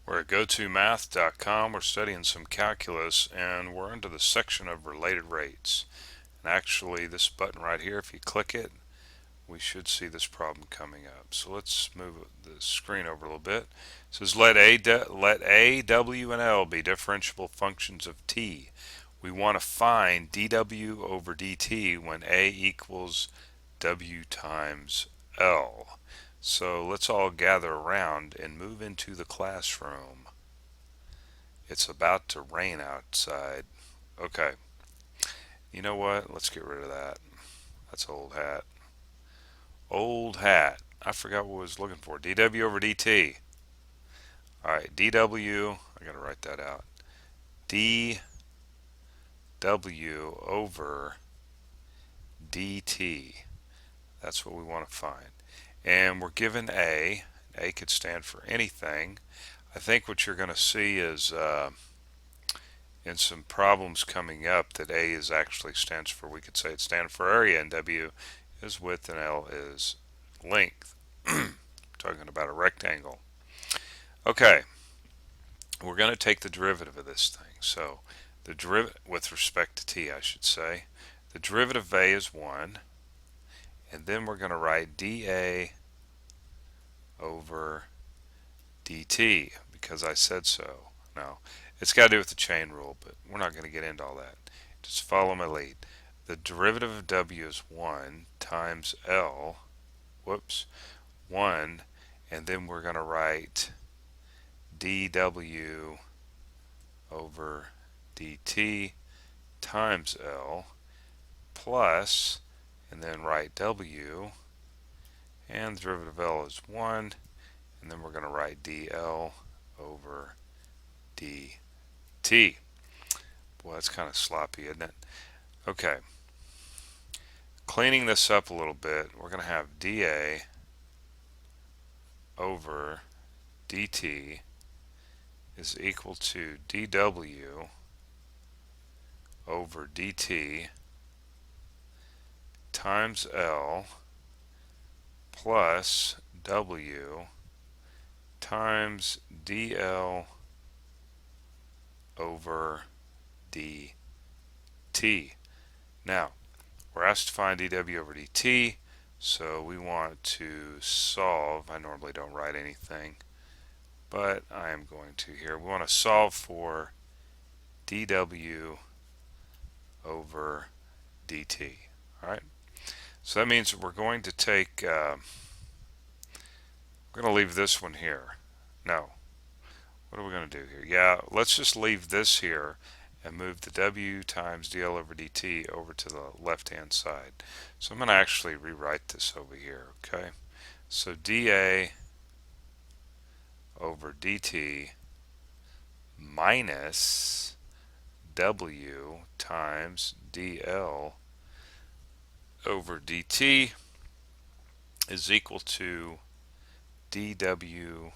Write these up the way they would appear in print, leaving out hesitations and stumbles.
We're at b2p4. We're studying some calculus, and we're into the section of related rates. And actually, this button right here, if you click it, we should see this problem coming up. So let's move the screen over a little bit. It says let A, W, and L be differentiable functions of t. We want to find dw over dt when A equals W times L. So let's all gather around and move into the classroom. It's about to rain outside. Okay, you know what? Let's get rid of that. That's old hat. Old hat. I forgot what I was looking for. dw over dt. Alright, dw, I gotta write that out. dw over dt. That's what we want to find. And we're given A. A could stand for anything. I think what you're going to see is in some problems coming up that A is actually stands for, we could say it stands for area, and W is width, and L is length. Talking about a rectangle. Okay, we're going to take the derivative of this thing. So the derivative with respect to t, I should say, the derivative of A is 1, and then we're going to write dA over dt because I said so. Now, it's got to do with the chain rule, but we're not going to get into all that. Just follow my lead. The derivative of W is 1 times L, 1, and then we're going to write dW over dt times L plus, and then write W, and the derivative of L is 1, and then we're going to write dL over dt. Boy, that's kind of sloppy, isn't it? Okay. Cleaning this up a little bit, we're going to have dA over dt is equal to dW over dt times L plus W times dL over dt. Now, we're asked to find dW over dt, so we want to solve. I normally don't write anything, but I am going to here. We want to solve for dW over dt. Alright, so that means we're going to take, we're going to leave this one here. No, what are we going to do here? Yeah, let's just leave this here and move the W times dL over dt over to the left hand side. So I'm going to actually rewrite this over here, okay? So dA over dt minus W times dL over dt is equal to dW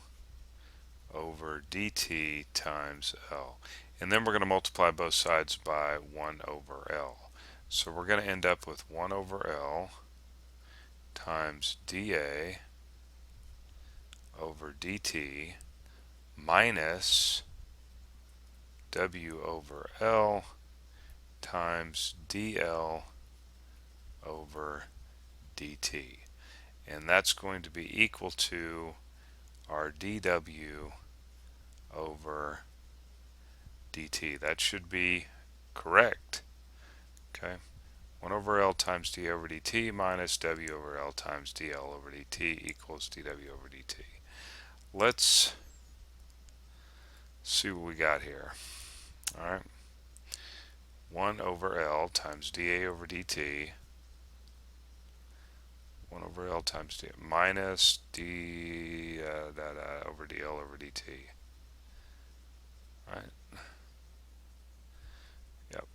over dt times L. And then we're going to multiply both sides by 1 over L. So we're going to end up with 1 over L times dA over dt minus W over L times dL over dt. And that's going to be equal to our dW over dt. That should be correct. Okay, 1 over L times d over dt minus W over L times dL over dt equals dW over dt. Let's see what we got here. Alright, 1 over L times dA over dt, 1 over L times d minus d over dL over dt. Alright. Yep.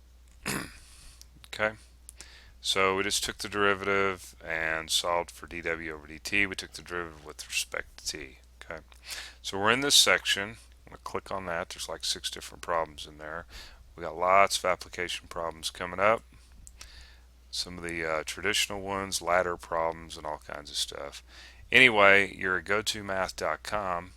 Okay. So we just took the derivative and solved for dW over dt. We took the derivative with respect to t. Okay. So we're in this section. I'm going to click on that. There's like 6 different problems in there. We got lots of application problems coming up. Some of the traditional ones, ladder problems, and all kinds of stuff. Anyway, you're at b2p4.com.